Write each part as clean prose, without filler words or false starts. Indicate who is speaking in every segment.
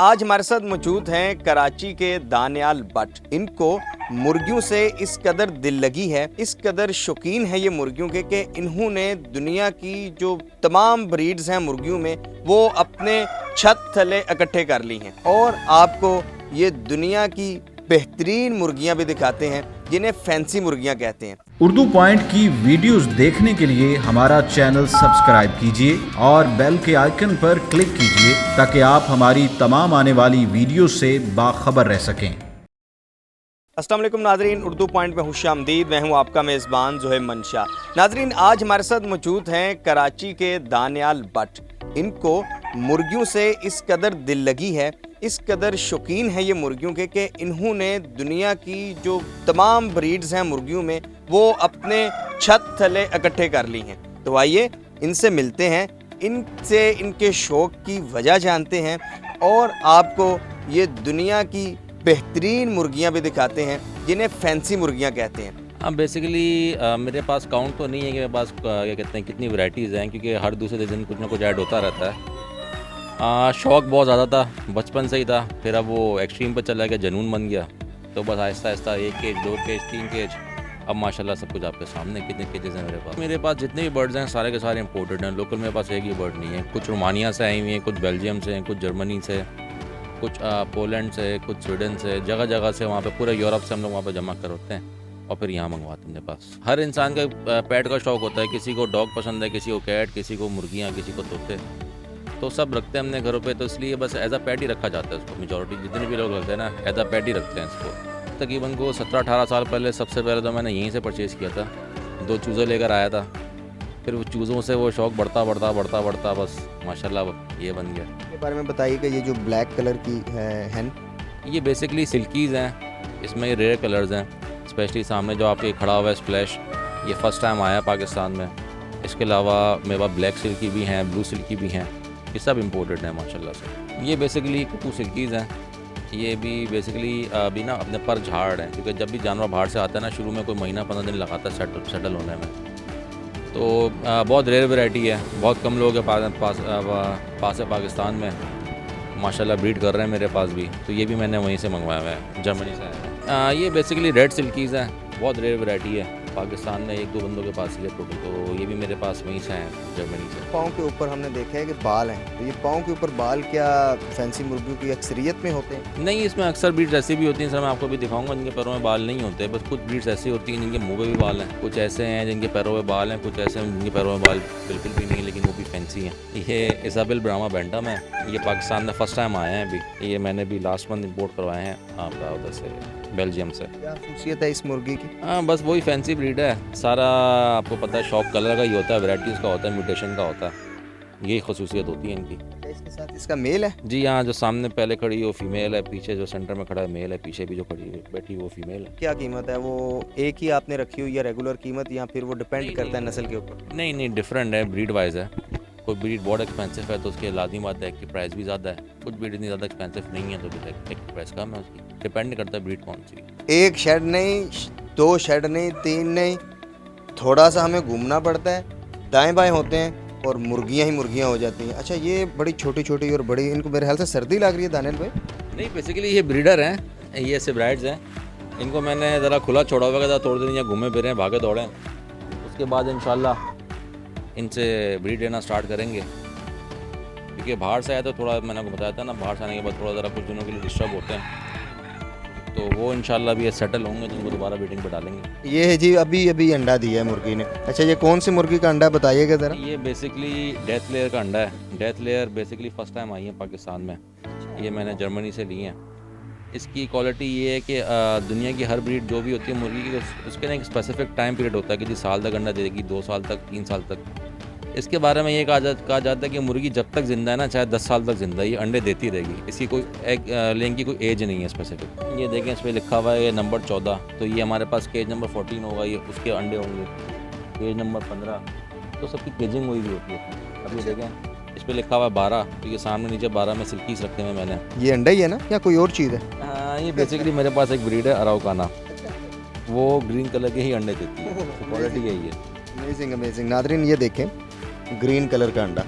Speaker 1: आज हमारे साथ मौजूद हैं कराची के दानियाल भट्ट। इनको मुर्गियों से इस कदर दिल लगी है, इस कदर शौकीन है ये मुर्गियों के कि इन्होंने दुनिया की जो तमाम ब्रीड्स हैं मुर्गियों में वो अपने छत थले इकट्ठे कर ली हैं और आपको ये दुनिया की बेहतरीन मुर्गियां भी दिखाते हैं जिन्हें फैंसी मुर्गियां कहते हैं।
Speaker 2: उर्दू पॉइंट की वीडियोस देखने के लिए हमारा चैनल सब्सक्राइब कीजिए और बेल के आइकन पर क्लिक कीजिए ताकि आप हमारी तमाम आने वाली वीडियो से बाखबर रह सकें।
Speaker 1: अस्सलाम वालेकुम नाजरीन, उर्दू पॉइंट में खुशामदीद। मैं हूं आपका मेज़बान ज़ोहेब मंशा। नाजरीन, आज हमारे साथ मौजूद हैं कराची के दानियाल भट्ट। इनको मुर्गियों से इस कदर दिल लगी है, इस कदर शौकीन है ये मुर्गियों के कि इन्होंने दुनिया की जो तमाम ब्रीड्स हैं मुर्गियों में वो अपने छत थले इकट्ठे कर ली हैं। तो आइए इनसे मिलते हैं, इनसे इनके शौक़ की वजह जानते हैं और आपको ये दुनिया की बेहतरीन मुर्गियां भी दिखाते हैं जिन्हें फैंसी मुर्गियां कहते हैं।
Speaker 3: हाँ, बेसिकली मेरे पास काउंट तो नहीं है कि मेरे पास क्या कहते हैं कितनी वैराइटीज़ हैं, क्योंकि हर दूसरे दिन कुछ ना कुछ ऐड होता रहता है। शौक़ बहुत ज़्यादा था, बचपन से ही था, फिर अब वो एक्सट्रीम पर चला गया, जुनून बन गया, तो बस Aahista Aahista 1 cage 2 cage 3 cage, अब माशाल्लाह सब कुछ आपके सामने। कितने केजेस हैं मेरे पास जितने भी बर्ड्स हैं सारे के सारे इंपोर्टेड हैं। लोकल मेरे पास एक ही बर्ड नहीं है। कुछ रोमानिया से आई हुई हैं, कुछ बेल्जियम से हैं, कुछ जर्मनी से, कुछ पोलैंड से, कुछ स्वीडन से, जगह जगह से, वहाँ पे पूरे यूरोप से हम लोग वहाँ पे जमा कर होते हैं और फिर यहाँ मंगवाते हैं। मेरे पास हर इंसान का पेट का शौक़ होता है। किसी को डॉग पसंद है, किसी को कैट, किसी को मुर्गियाँ, किसी को तोते, तो सब रखते हैं हमने घरों पे। तो इसलिए बस एज अ पेट ही रखा जाता है उसको। मेजॉरिटी जितने भी लोग रखते हैं ना, एज अ पेट ही रखते हैं इसको। तकरीबन को 17-18 साल पहले सबसे पहले तो मैंने यहीं से परचेज़ किया था। 2 चूज़े लेकर आया था, फिर वो चूज़ों से वो शौक़ बढ़ता बस माशाल्लाह ये बन गया।
Speaker 1: इसके बारे में बताइए कि ये जो ब्लैक कलर की है
Speaker 3: ये बेसिकली सिल्कीज़ हैं, इसमें ये रेयर कलर्स हैं। स्पेशली सामने जो आपके खड़ा हुआ है स्प्लैश, ये फ़र्स्ट टाइम आया पाकिस्तान में। इसके अलावा मेरे पास ब्लैक सिल्की भी हैं, ब्लू सिल्की भी हैं, ये सब इंपोर्टेड हैं माशाल्लाह से। ये बेसिकली कुकू सिल्कीज़ हैं। ये भी बेसिकली अभी ना अपने पर झाड़ हैं, क्योंकि जब भी जानवर बाहर से आता है ना, शुरू में कोई महीना 15 दिन लगाता है सेटल होने में। तो बहुत रेयर वैरायटी है, बहुत कम लोग पास है पाकिस्तान में माशाल्लाह ब्रीड कर रहे हैं मेरे पास भी। तो ये भी मैंने वहीं से मंगवाया हुआ है, जर्मनी से आया है। ये बेसिकली रेड सिल्कीज़ हैं, बहुत रेयर वैरायटी है। पाकिस्तान में 1-2 बंदों के पास ही है टोटल, तो ये भी मेरे पास वहीं से हैं, जर्मनी से।
Speaker 1: पाँव के ऊपर हमने देखा है कि बाल हैं, तो ये पाँव के ऊपर बाल क्या फैंसी मुर्गियों की अक्सरियत में होते हैं?
Speaker 3: नहीं, इसमें अक्सर ब्रीड्स ऐसी भी होती हैं, सर मैं आपको भी दिखाऊंगा, जिनके पैरों में बाल नहीं होते। बस कुछ ब्रीड्स ऐसी होती हैं जिनके मुंह पे भी बाल हैं, कुछ ऐसे हैं जिनके पैरों में बाल हैं, कुछ ऐसे हैं जिनके पैरों में बाल बिल्कुल भी नहीं है, लेकिन वो भी फैंसी हैं। ये इसाबेल ब्राह्मा बैंटम है, ये पाकिस्तान में फ़र्स्ट टाइम आए हैं अभी। ये मैंने भी लास्ट मंथ इम्पोर्ट करवाए हैं आपका उधर से, बेल्जियम से।
Speaker 1: क्या खूसियत है इस मुर्गी की?
Speaker 3: हाँ, बस वही फैंसी ब्रीड है। सारा आपको पता है शौक कलर का ही होता है, वैराइटीज़ का होता है, म्यूटेशन का होता है, यही खसूसियत होती है इनकी।
Speaker 1: इसके साथ इसका मेल है?
Speaker 3: जी हाँ, जो सामने पहले खड़ी वो फीमेल है, पीछे जो सेंटर में खड़ा है मेल है, पीछे भी जो खड़ी बैठी वो फीमेल है।
Speaker 1: क्या कीमत है? वो एक ही आपने रखी हुई है रेगुलर कीमत, या फिर वो डिपेंड करता है नस्ल के ऊपर?
Speaker 3: नहीं, डिफरेंट है, ब्रीड वाइज है। कोई ब्रीड बहुत एक्सपेंसिव है तो उसके लाजिम बात है कि प्राइस भी ज़्यादा है। कुछ ब्रीड इतनी ज़्यादा एक्सपेंसिव नहीं है तो एक प्राइस कम है उसकी। डिपेंड करता है ब्रीड कौन सी।
Speaker 1: एक शेड नहीं, 2 शेड नहीं, 3 नहीं, थोड़ा सा हमें घूमना पड़ता है, दाएं बाएं होते हैं और मुर्गियां ही मुर्गियां हो जाती हैं। अच्छा, ये बड़ी छोटी छोटी और बड़ी, इनको मेरे ख्याल से सर्दी लग रही है दानियाल भाई?
Speaker 3: नहीं, बेसिकली ये ब्रीडर हैं, ये सिब्राइड्स हैं। इनको मैंने ज़रा खुला छोड़ा हुआ था, थोड़े दिन यहाँ घूमे फिरे भागे दौड़े, उसके बाद इंशाल्लाह इनसे ब्रीड लेना स्टार्ट करेंगे। क्योंकि बाहर से आया तो थोड़ा, मैंने आपको बताया था ना, बाहर से आने के बाद थोड़ा ज़रा कुछ दिनों के लिए डिस्टर्ब होते हैं, तो वो इंशाल्लाह भी ये सेटल होंगे तो उनको दोबारा ब्रीडिंग पे डालेंगे।
Speaker 1: ये है जी, अभी अंडा दिया है मुर्गी ने। अच्छा, ये कौन सी मुर्गी का अंडा बताइएगा ज़रा?
Speaker 3: ये बेसिकली डेथ लेयर का अंडा है। Death layer basically first time I है पाकिस्तान में, ये मैंने जर्मनी से ली है। इसकी क्वालिटी ये है कि दुनिया की हर ब्रीड जो भी होती है मुर्गी की, उसके ना एक स्पेसिफिक टाइम पीरियड होता है कि जी साल तक अंडा देगी, 2 साल तक, 3 साल तक। इसके बारे में ये कहा जाता है कि मुर्गी जब तक ज़िंदा है ना, चाहे 10 साल तक ज़िंदा है, ये अंडे देती रहेगी। इसकी कोई लेने की कोई एज नहीं है स्पेसिफिक। ये देखें, इस पर लिखा हुआ है ये नंबर 14, तो ये हमारे पास केज नंबर 14 होगा, ये उसके अंडे होंगे। केज नंबर 15, तो सबकी केजिंग हुई भी होती है। अब ये देखें, इस पर लिखा हुआ है 12, तो ये सामने नीचे 12 में सिल्कीस रखे हुए मैंने।
Speaker 1: ये अंडा ही है ना, या कोई और चीज़ है?
Speaker 3: हाँ, ये बेसिकली मेरे पास एक ब्रीड है अराउकाना, वो ग्रीन कलर के ही अंडे देती है, क्वालिटी यही है।
Speaker 1: Amazing amazing. नादरीन, ये देखें, ग्रीन कलर का अंडा,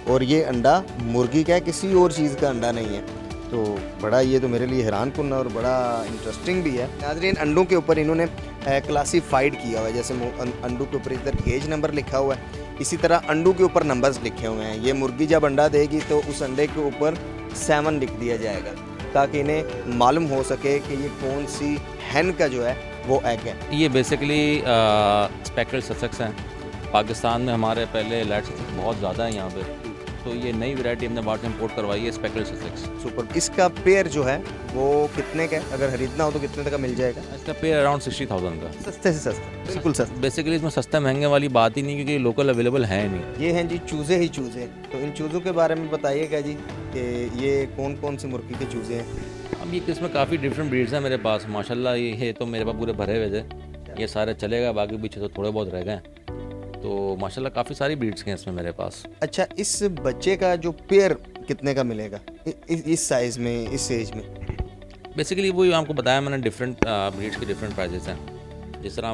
Speaker 1: और ये अंडा मुर्गी का है, किसी और चीज़ का अंडा नहीं है। तो बड़ा ये तो मेरे लिए हैरान कुन और बड़ा इंटरेस्टिंग भी है। नाज़रीन, अंडों के ऊपर इन्होंने क्लासीफाइड किया हुआ है, जैसे अंडों के ऊपर इधर केज नंबर लिखा हुआ है, इसी तरह अंडों के ऊपर नंबर्स लिखे हुए हैं। ये मुर्गी जब अंडा देगी तो उस अंडे के ऊपर 7 लिख दिया जाएगा, ताकि इन्हें मालूम हो सके कि ये कौन सी हैन का जो है वो एग है।
Speaker 3: ये बेसिकली स्पेक्ट्रल ससेक्स हैं। पाकिस्तान में हमारे पहले लैट ससेक्स बहुत ज़्यादा है यहाँ पे, तो ये नई वैरायटी हमने बाहर से इम्पोर्ट करवाई है, स्पेक्ट्रल ससेक्स।
Speaker 1: सुपर। इसका पेयर जो है वो कितने का है? अगर खरीदना हो तो कितने तक का मिल जाएगा?
Speaker 3: इसका पेयर अराउंड 60,000 का।
Speaker 1: सस्ते से सस्ता, बिल्कुल सस्ता।
Speaker 3: बेसिकली इसमें सस्ता महंगे वाली बात ही नहीं, क्योंकि लोकल अवेलेबल है नहीं।
Speaker 1: ये हैं जी चूज़े ही चूज़े। तो इन चूज़ों के बारे में बताइएगा जी कि ये कौन कौन सी मुर्गी के चूज़े हैं?
Speaker 3: अब ये इसमें काफ़ी डिफरेंट ब्रीड्स हैं मेरे पास माशाल्लाह। ये तो मेरे पास पूरे भरे हुए थे, ये सारे चलेगा, बाकी पीछे तो थोड़े बहुत रह गए। तो माशाल्लाह काफ़ी सारी ब्रीड्स हैं इसमें मेरे पास।
Speaker 1: अच्छा, इस बच्चे का जो पेयर कितने का मिलेगा इस साइज़ में, इस एज में?
Speaker 3: बेसिकली वही आपको बताया मैंने, डिफरेंट ब्रीड्स के डिफरेंट प्राइजेस हैं। जिस तरह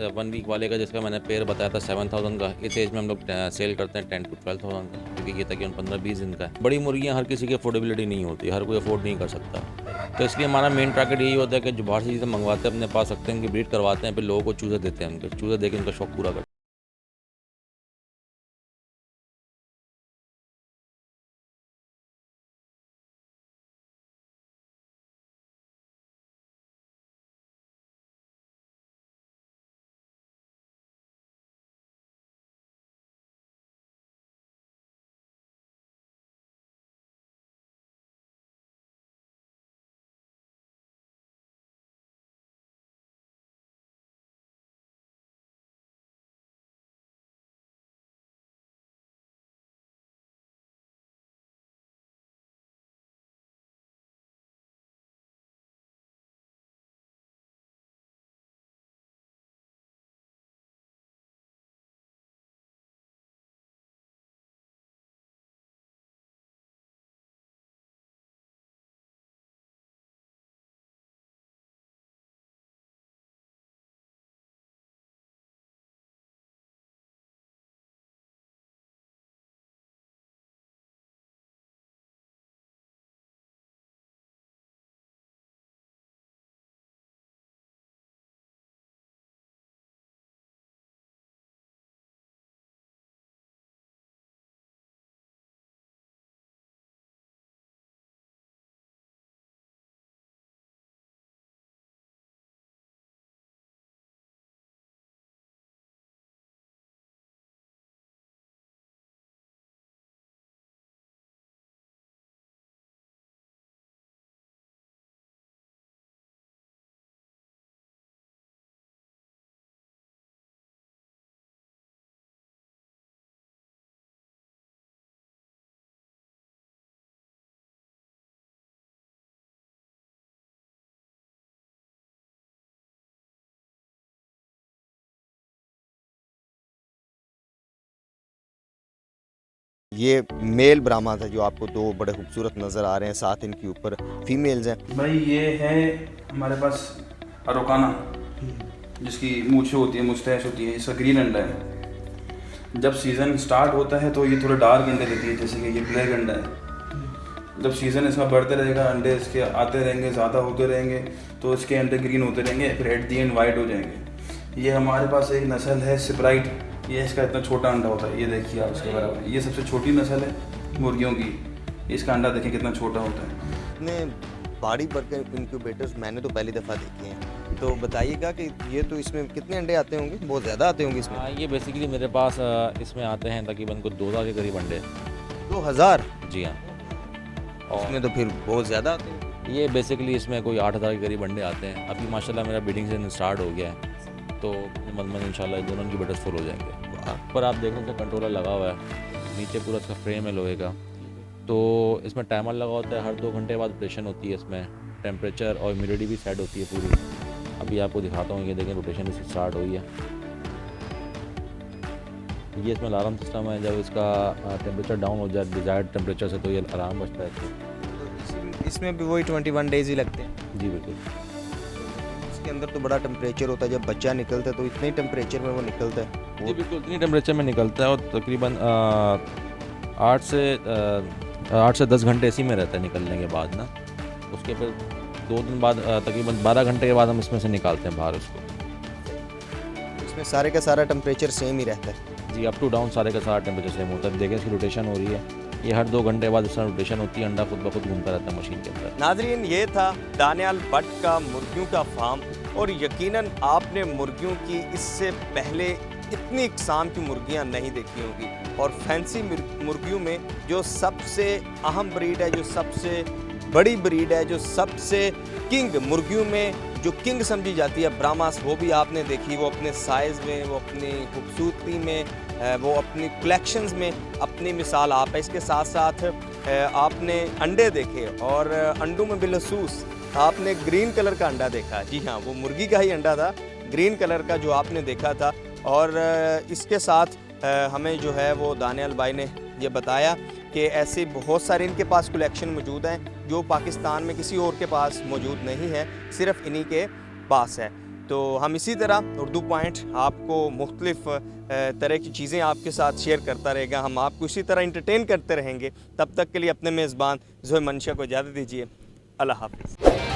Speaker 3: 1 वीक वाले का जिसका मैंने पेयर बताया था 7,000 का, इस एज में हम लोग सेल करते हैं 10 to 12,000 का, क्योंकि ये तकरीबन 15-20 दिन का है। बड़ी मुर्गियाँ हर किसी की अफोर्डेबिलिटी नहीं होती, हर कोई अफोर्ड नहीं कर सकता, तो इसलिए हमारा मेन टारगेट यही होता है कि जो बाहर से चीज़ें मंगवाते हैं अपने पास रखते हैं, उनकी ब्रीड करवाते हैं, फिर लोगों को चूज़े देते हैं, उनके चूज़े देकर उनका शौक पूरा करते हैं।
Speaker 1: ये मेल ब्राह्मा था जो आपको 2 बड़े खूबसूरत नज़र आ रहे हैं, साथ इनके ऊपर फीमेल्स हैं।
Speaker 4: भाई ये है हमारे पास अरोकाना, जिसकी मूछें होती है, मुस्टैच होती है, इसका ग्रीन अंडा है। जब सीज़न स्टार्ट होता है तो ये थोड़े डार्क अंडे देती है, जैसे कि ये ब्लैक अंडा है। जब सीज़न इसका बढ़ते रहेगा, अंडे इसके आते रहेंगे, ज़्यादा होते रहेंगे, तो इसके अंडे ग्रीन होते रहेंगे, फिर एट दी एंड वाइट हो जाएंगे। ये हमारे पास एक नस्ल है सिपराइट, ये इसका इतना छोटा अंडा होता है, ये देखिए आप इसके बराबर। ये सबसे छोटी नस्ल है मुर्गियों की, इसका अंडा देखिए कितना छोटा होता है।
Speaker 1: इतने बॉडी बर्गर इंक्यूबेटर्स मैंने तो पहली दफ़ा देखे हैं, तो बताइएगा कि ये तो इसमें कितने अंडे आते होंगे? बहुत ज़्यादा आते होंगे इसमें।
Speaker 3: ये बेसिकली मेरे पास इसमें आते हैं तकरीबन कुछ 2,000 के करीब अंडे।
Speaker 1: 2000?
Speaker 3: जी हाँ।
Speaker 1: और इसमें तो फिर बहुत ज़्यादा आते हैं।
Speaker 3: ये बेसिकली इसमें कोई 8,000 के करीब अंडे आते हैं। अभी माशाल्लाह मेरा ब्रीडिंग सीजन स्टार्ट हो गया है, तो मन इंशाल्लाह दोनों की बेटर्स फुल हो जाएंगे। पर आप देखें तो कंट्रोलर लगा हुआ है, नीचे पूरा इसका फ्रेम है लोहे का, तो इसमें टाइमर लगा होता है, हर 2 घंटे बाद रोटेशन होती है, इसमें टेम्परेचर और ह्यूमिडिटी भी सेट होती है पूरी। अभी आपको दिखाता हूँ, ये देखें रोटेशन इसकी स्टार्ट हुई है। ये इसमें अलार्म सिस्टम है, जब इसका टेम्परेचर डाउन हो जाए डिज़ायर्ड टेम्परेचर से, तो ये अलार्म बजता है।
Speaker 1: तो इसमें भी वही 21 डेज़ ही लगते हैं?
Speaker 3: जी बिल्कुल।
Speaker 1: इसके अंदर तो बड़ा टेम्परेचर होता है, जब बच्चा निकलता है तो इतने ही टेम्परेचर में वो निकलता है?
Speaker 3: जी बिल्कुल, इतनी टेम्परेचर में निकलता है, और तकरीबन 8 से 10 घंटे इसी में रहता है निकलने के बाद ना। उसके फिर 2 दिन बाद तकरीबन 12 घंटे के बाद हम इसमें से निकालते हैं बाहर उसको।
Speaker 1: इसमें सारे का सारा टेम्परेचर सेम ही रहता है?
Speaker 3: जी, अप टू डाउन सारे का सारा टेम्परेचर सेम होता है। देखें इसकी रोटेशन हो रही है, ये हर 2 घंटे बाद इसमें रोटेशन होती है, अंडा खुद ब खुद घूमता रहता है मशीन के अंदर।
Speaker 1: नाजरीन, ये था दानियाल भट्ट का मुर्गियों का फार्म, और यकीनन आपने मुर्गियों की इससे पहले इतनी इकसाम की मुर्गियां नहीं देखी होंगी। और फैंसी मुर्गियों में जो सबसे अहम ब्रीड है, जो सबसे बड़ी ब्रीड है, जो सबसे किंग मुर्गियों में जो किंग समझी जाती है, ब्राह्मास, वो भी आपने देखी। वो अपने साइज़ में, वो अपनी खूबसूरती में, वो अपनी कलेक्शंस में अपनी मिसाल आप है। इसके साथ साथ आपने अंडे देखे, और अंडों में बिलखसूस आपने ग्रीन कलर का अंडा देखा। जी हाँ, वो मुर्गी का ही अंडा था, ग्रीन कलर का जो आपने देखा था। और इसके साथ हमें जो है वो दानियाल भाई ने ये बताया कि ऐसे बहुत सारे इनके पास कलेक्शन मौजूद हैं जो पाकिस्तान में किसी और के पास मौजूद नहीं है, सिर्फ इन्हीं के पास है। तो हम इसी तरह उर्दू पॉइंट आपको मुख्तलिफ तरह की चीज़ें आपके साथ शेयर करता रहेगा। हम आपको इसी तरह इंटरटेन करते रहेंगे। तब तक के लिए अपने मेज़बान ज़ोहैब मंशा को इजाज़त दीजिए। अल्लाह हाफ़िज़।